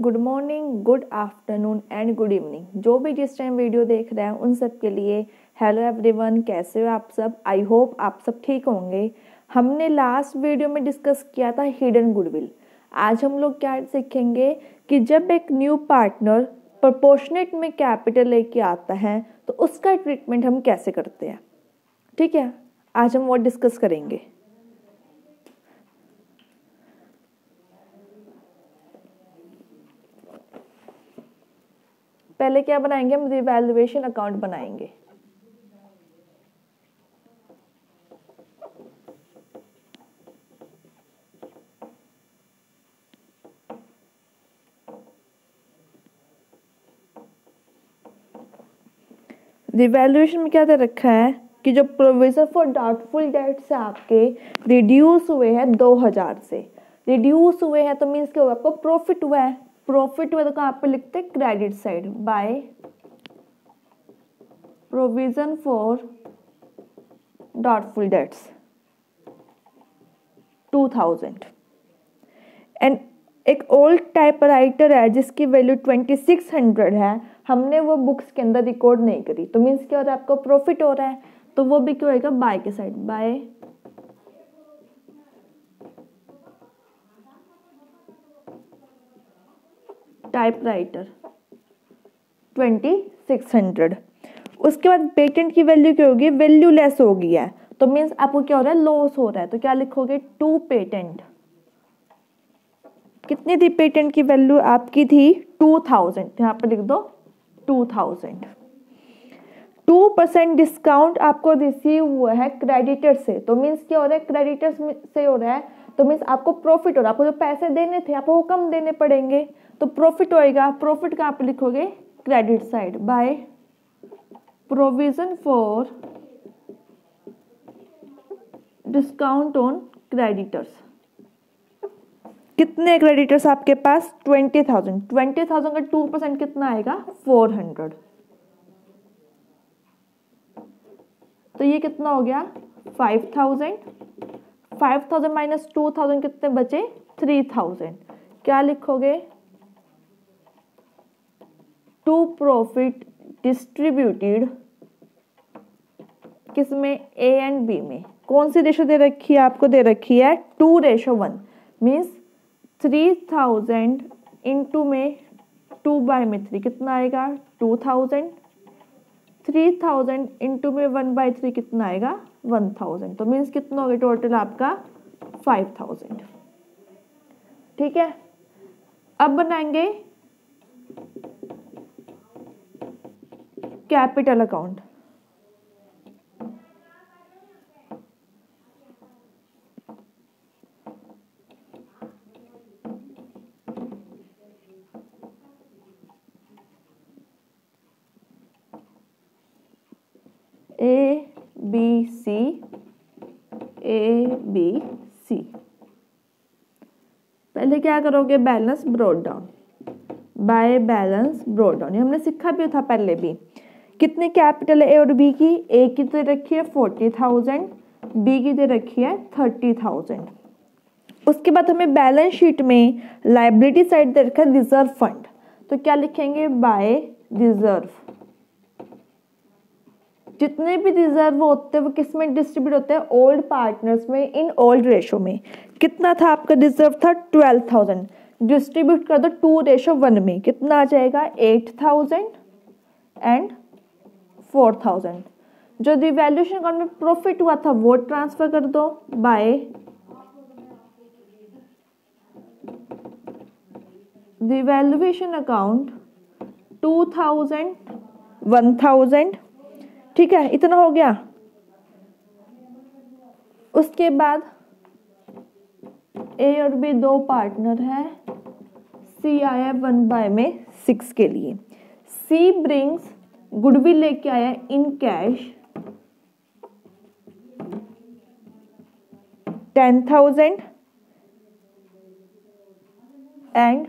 Good morning, good afternoon and good evening. जो भी जिस टाइम वीडियो देख रहे हैं उन सब के लिए हेलो एवरीवन, कैसे हो आप सब। आई होप आप सब ठीक होंगे। हमने लास्ट वीडियो में डिस्कस किया था हिडन गुडविल। आज हम लोग क्या सीखेंगे कि जब एक न्यू पार्टनर प्रोपोर्शनेट में कैपिटल लेके आता है तो उसका ट्रीटमेंट हम कैसे करते हैं। ठीक है, आज हम वो डिस्कस करेंगे। पहले क्या बनाएंगे, हम रिवैल्यूएशन अकाउंट बनाएंगे। रिवैल्यूएशन में क्या दे रखा है कि जो प्रोविजन फॉर डाउटफुल डेट से आपके रिड्यूस हुए हैं 2000 से रिड्यूस हुए हैं, तो मीन्स क्या हुआ, आपको प्रॉफिट हुआ है। प्रॉफिट हुआ तो कहाँ पे लिखते हैं, credit side by provision for doubtful debts 2000। And एक ओल्ड टाइपराइटर है जिसकी वैल्यू 2600 है, हमने वो बुक्स के अंदर रिकॉर्ड नहीं करी, तो मीन्स क्या हो रहा है, आपको प्रॉफिट हो रहा है, तो वो भी क्या होगा, बाय के साइड बाय टाइपराइटर 2600। उसके बाद पेटेंट की वैल्यू क्या होगी, वैल्यू लेस हो गई है, तो मीन्स आपको क्या हो रहा है, लॉस हो रहा है, तो क्या लिखोगे, टू पेटेंट। कितनी थी पेटेंट की वैल्यू, आपकी थी 2000, यहाँ पर लिख दो 2000। 2% डिस्काउंट आपको रिसीव हुआ है क्रेडिटर से, तो मीन्स क्या हो रहा है, क्रेडिटर्स से हो रहा है, तो मीन्स आपको प्रॉफिट हो रहा है। आपको जो पैसे देने थे आपको वो कम देने पड़ेंगे, तो प्रॉफिट होएगा। प्रॉफिट कहाँ पे लिखोगे, credit side by provision for discount on creditors. कितने क्रेडिटर्स आपके पास, 20,000। 20,000 का 2% कितना आएगा, 400। तो ये कितना हो गया, 5,000। 5,000 माइनस 2,000 कितने बचे, 3,000। क्या लिखोगे, टू प्रॉफिट डिस्ट्रीब्यूटेड किसमें, ए एंड बी में। कौन सी रेशो दे रखी है, आपको दे रखी है 2:1, मीन्स 3,000 इंटू में 2/3 कितना आएगा, 2,000। 3,000 इंटू में 1/3 कितना आएगा, 1,000। तो मीन्स कितना हो गया टोटल आपका 5,000। ठीक है, अब बनाएंगे कैपिटल अकाउंट। ABC। पहले क्या करोगे, balance brought down by balance brought down. ये हमने सीखा भी था पहले भी। कितने कैपिटल ए और बी की, ए की दे रखी है 40,000, बी की दे रखी है 30,000। उसके बाद हमें बैलेंस शीट में लायबिलिटी साइड दे रखा है रिजर्व फंड, तो क्या लिखेंगे, बाय रिजर्व। जितने भी रिजर्व होते हैं वो किस में डिस्ट्रीब्यूट होते हैं, ओल्ड पार्टनर्स में, इन ओल्ड रेशो में। कितना था आपका रिजर्व था, 12,000। डिस्ट्रीब्यूट कर दो 2:1 में, कितना आ जाएगा, 8,000 एंड 4,000। जो रिवैल्यूएशन अकाउंट में प्रॉफिट हुआ था वो ट्रांसफर कर दो बाय रिवैल्यूएशन अकाउंट 2,000 1,000। ठीक है, इतना हो गया। उसके बाद ए और बी दो पार्टनर है, सी आया 1/6 के लिए। सी ब्रिंग्स गुडविल लेके आया in cash 10,000 and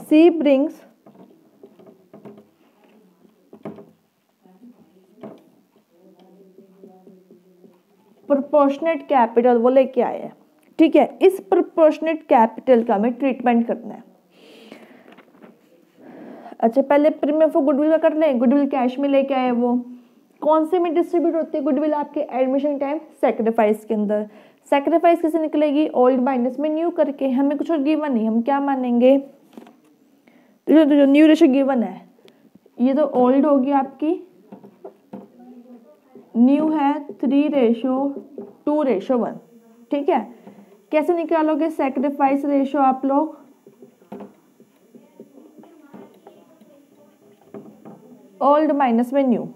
C brings proportionate capital वो लेके आए हैं, ठीक है। इस प्रोपोर्शनेट कैपिटल का हमें ट्रीटमेंट करना है। अच्छा, पहले प्रीमियम फॉर गुडविल का कर लें। गुडविल कैश में लेके आए, वो कौन से में डिस्ट्रीब्यूट होती है गुडविल? आपके एडमिशन टाइम सैक्रिफाइस के अंदर। सैक्रिफाइस कैसे निकलेगी? ओल्ड माइनस में न्यू करके। हमें कुछ और गिवन नहीं, हम क्या मानेंगे? तो जो न्यू रेशो गिवन है, ये तो ओल्ड होगी आपकी, न्यू है 3:2:1, ठीक है। कैसे निकालोगे सैक्रिफाइस रेशो आप लोग? ओल्ड माइनस में न्यू।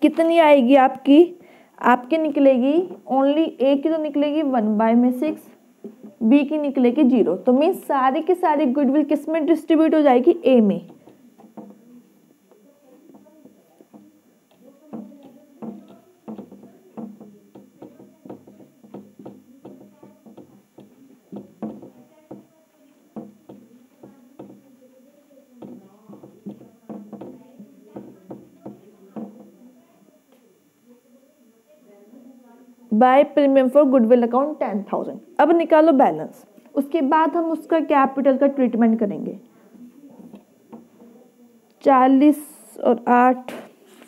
कितनी आएगी आपकी? आपकी निकलेगी ओनली ए की तो निकलेगी 1/6, बी की निकलेगी 0। तो मीन सारी की सारी गुडविल किस में डिस्ट्रीब्यूट हो जाएगी? ए में। By premium for goodwill account 10,000। अब निकालो बैलेंस। उसके बाद हम उसका कैपिटल का ट्रीटमेंट करेंगे। 40 और 8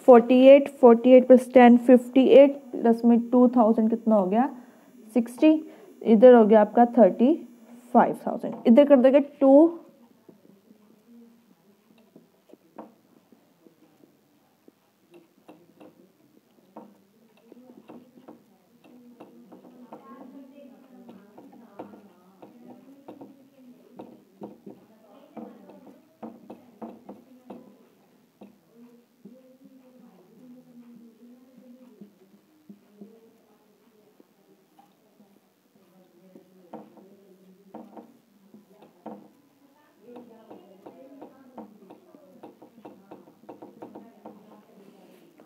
48, 48 प्लस 10 58, प्लस में 2000 कितना हो गया? 60। इधर हो गया आपका 35,000। इधर कर देंगे 2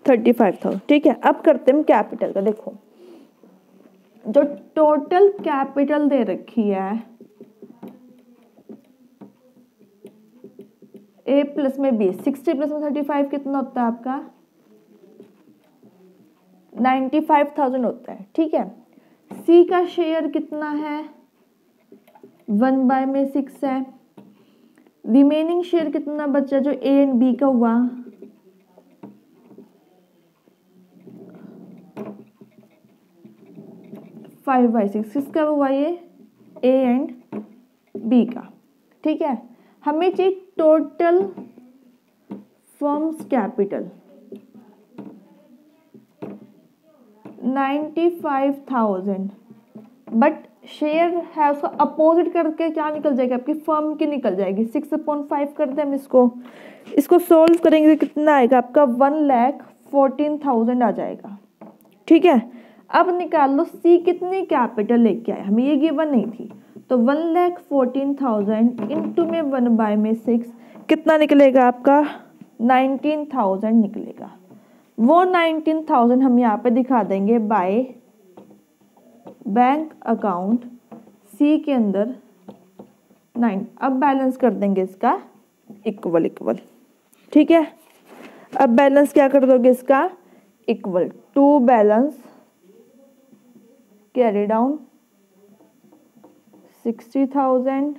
35,000, ठीक है। अब करते हैं कैपिटल का। देखो, जो टोटल कैपिटल दे रखी है ए प्लस में बी, 60 प्लस में 35 कितना होता है आपका? 95,000 होता है, ठीक है। सी का शेयर कितना है? 1/6 है। रिमेनिंग शेयर कितना बचा जो ए एंड बी का हुआ? 5/6। किसका हुआ ये? ए एंड बी का, ठीक है। हमें चाहिए total firms capital 95,000, but share है उसका अपोजिट करके क्या निकल जाएगी आपकी? फर्म की निकल जाएगी। 6/5 कर दें हम इसको सोल्व करेंगे तो कितना आएगा आपका? 1,14,000 आ जाएगा, ठीक है। अब निकाल लो सी कितनी कैपिटल लेके आए, हमें ये गिवन नहीं थी। तो 1,14,000 इंटू में 1/6 कितना निकलेगा आपका? 19,000 निकलेगा। वो 19,000 हम यहाँ पे दिखा देंगे बाय बैंक अकाउंट सी के अंदर 9। अब बैलेंस कर देंगे इसका इक्वल, ठीक है। अब बैलेंस क्या कर दोगे इसका? Equal to balance carry down 60,000,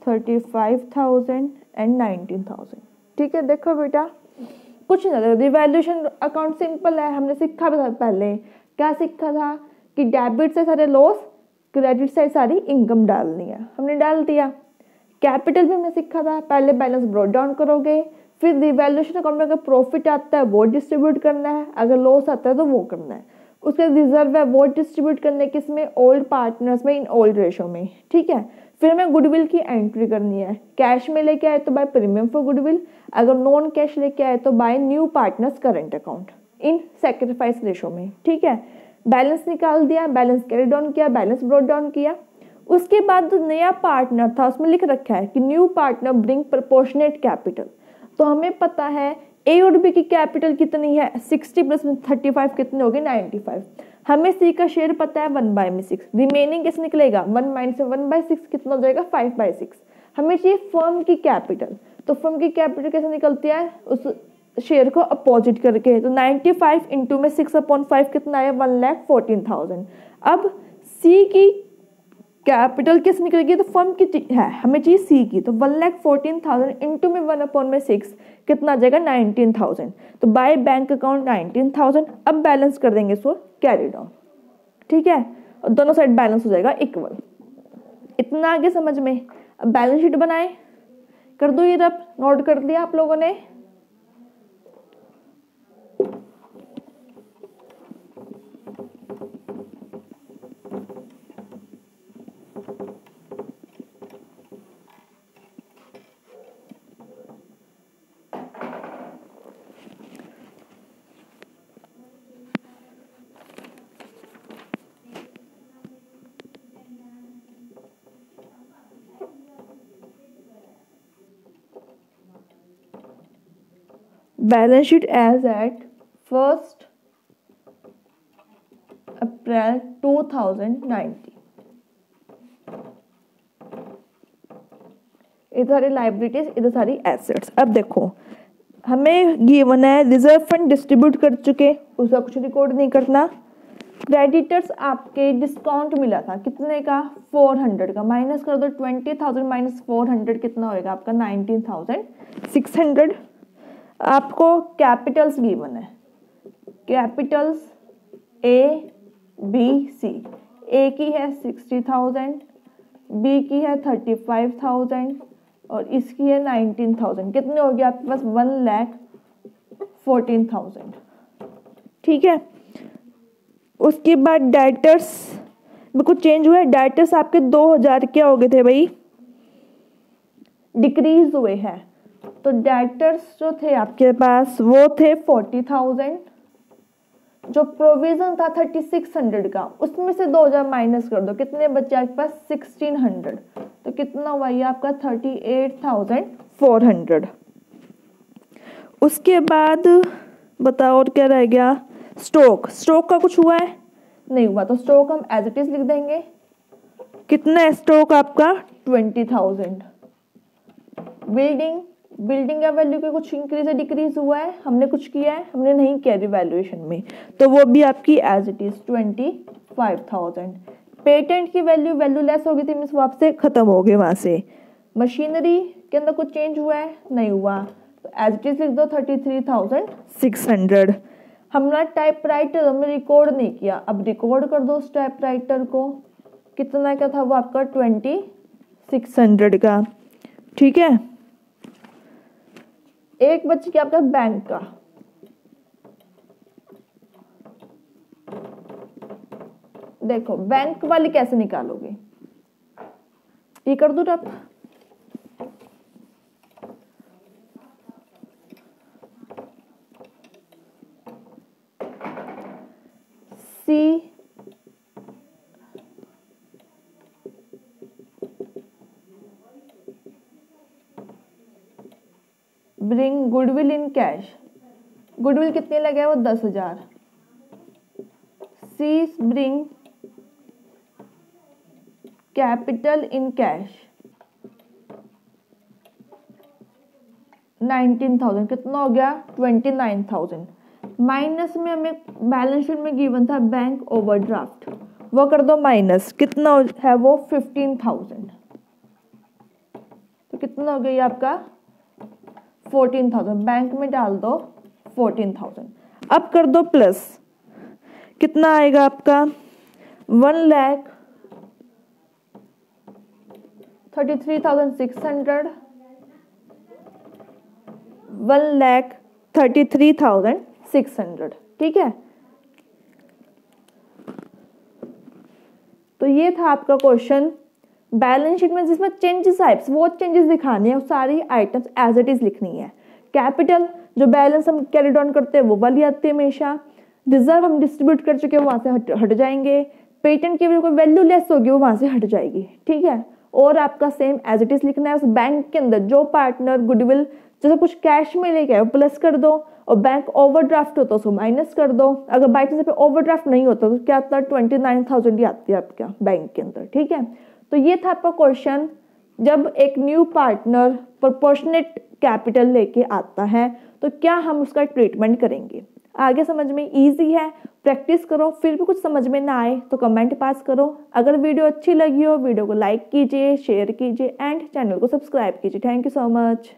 35,000 and 19,000, ठीक है। देखो बेटा, कुछ नहीं, रिवैल्यूएशन अकाउंट सिंपल है। हमने सीखा भी था पहले। क्या सीखा था? कि डेबिट से सारे लॉस, क्रेडिट से सारी इनकम डालनी है, हमने डाल दिया। कैपिटल भी हमने सीखा था, पहले बैलेंस ब्रॉट डाउन करोगे, फिर रिवैल्यूएशन अकाउंट में अगर प्रॉफिट आता है वो डिस्ट्रीब्यूट करना है, अगर लॉस आता है तो वो करना है। उसके रिजर्व है वो डिस्ट्रीब्यूट करने किसमें? ओल्ड पार्टनर्स में, इन ओल्ड रेशो में, ठीक है। फिर हमें गुडविल की एंट्री करनी है। कैश में लेके आए तो बाय प्रीमियम फॉर गुडविल, अगर नॉन कैश लेके आए तो by new partners current account in sacrifice ratio में, ठीक है। बैलेंस निकाल दिया, बैलेंस कैरी डाउन किया, बैलेंस ब्रॉट डाउन किया। उसके बाद जो नया पार्टनर था उसमें लिख रखा है कि new partner bring proportionate capital. तो हमें पता है ए और बी की कैपिटल कितनी है? 60 प्लस 35 कितने हो गए? 95। हमें सी का शेयर पता है 1/6। रिमेनिंग कैसे निकलेगा? 1/6 कितना हो जाएगा? 5/6। हमें चाहिए फर्म की कैपिटल। तो फर्म की कैपिटल कैसे निकलती है? उस शेयर को अपोजिट करके। तो 95 इंटू में 6/5 कितना आया, 1,14,000। अब सी की कैपिटल किस निकलेगी, तो फर्म की है हमें चाहिए सी की, तो 1,14,000 इंटू में 1/6 कितना आ जाएगा, 19,000। तो बाय बैंक अकाउंट 19,000। अब बैलेंस कर देंगे इसको कैरी डाउन, ठीक है, और दोनों साइड बैलेंस हो जाएगा इक्वल। इतना आगे समझ में। अब बैलेंस शीट बनाए, कर दो ये रब, नोट कर दिया आप लोगों ने। बैलेंस शीट एज एट 1 अप्रैल 2019। इधर सारी लाइबिलिटीज, इधर सारी एसेट्स। अब देखो हमें गिवन है रिजर्व फंड डिस्ट्रीब्यूट कर चुके, उसका कुछ रिकॉर्ड नहीं करना। क्रेडिटर्स आपके डिस्काउंट मिला था कितने का, 400 का, माइनस कर दो 20,000 माइनस 400 कितना होएगा आपका, 19,600। आपको कैपिटल्स गिवन है, कैपिटल्स ए बी सी। ए की है 60,000, बी की है 35,000 और इसकी है 19,000। कितने हो गए आपके पास, 1,14,000, ठीक है। उसके बाद डेटर्स में कुछ चेंज हुआ है, डेटर्स आपके 2,000 क्या हो गए थे भाई, डिक्रीज हुए हैं। तो डेटर्स जो थे आपके पास वो थे 40,000, जो प्रोविजन था 3,600 का, उसमें से 2,000 माइनस कर दो, कितने बच्चे आपके पास, 1,600। तो कितना हुआ ये आपका 38,400। उसके बाद बताओ और क्या रह गया, स्टॉक। स्टॉक का कुछ हुआ है, नहीं हुआ, तो स्टॉक हम एज इट इज लिख देंगे। कितना है स्टॉक आपका, 20,000। बिल्डिंग का वैल्यू का कुछ इंक्रीज या डिक्रीज हुआ है, हमने कुछ किया है, हमने नहीं किया रिवैल्यूएशन में, तो वो भी आपकी एज इट इज 25,000। पेटेंट की वैल्यू लेस हो गई थी, मीन्स वो आपसे खत्म हो गए वहां से। मशीनरी के अंदर कुछ चेंज हुआ है, नहीं हुआ, तो एज इट इज लिख दो 33,600। हमने टाइपराइटर हमने रिकॉर्ड नहीं किया, अब रिकॉर्ड कर दो उस टाइपराइटर को। कितना का था वो आपका, 2,600 का, ठीक है। एक बच गया आपका बैंक का। देखो बैंक वाली कैसे निकालोगे, ये कर दो आप, C bring goodwill in cash. Goodwill कितने लगे वो, 10,000। C bring capital in cash 19,000। कितना हो गया, 29,000। माइनस में हमें बैलेंस शीट में गिवन था बैंक ओवरड्राफ्ट, वो कर दो माइनस। कितना है वो, 15,000। तो कितना हो गया ये आपका, 14,000। बैंक में डाल दो 14,000। अब कर दो प्लस, कितना आएगा आपका, 1,33,600, 1,33,600, ठीक है। तो ये था आपका क्वेश्चन। बैलेंस शीट में जिसमें चेंजेस आए वो चेंजेस दिखाने हैं, सारी आइटम्स एज इट इज लिखनी है। कैपिटल जो बैलेंस हम कैरी डाउन करते हैं वो वाली आती है हमेशा। रिजर्व हम डिस्ट्रीब्यूट कर चुके हैं, वहां से हट जाएंगे। पेटेंट की कोई वैल्यू लेस होगी वो वहां से हट जाएगी, ठीक है। और आपका सेम एज इट इज लिखना है। उस बैंक के अंदर जो पार्टनर गुडविल जैसे कुछ कैश में लेके आए वो प्लस कर दो, और बैंक ओवरड्राफ्ट होता है उसको माइनस कर दो। अगर बाई चांस पे ओवरड्राफ्ट नहीं होता तो क्या आता है, 29,000 ही आती है आपका बैंक के अंदर, ठीक है। तो ये था आपका क्वेश्चन जब एक न्यू पार्टनर प्रोपोर्शनेट कैपिटल लेके आता है तो क्या हम उसका ट्रीटमेंट करेंगे। आगे समझ में इजी है, प्रैक्टिस करो। फिर भी कुछ समझ में ना आए तो कमेंट पास करो। अगर वीडियो अच्छी लगी हो वीडियो को लाइक कीजिए, शेयर कीजिए एंड चैनल को सब्सक्राइब कीजिए। Thank you so much.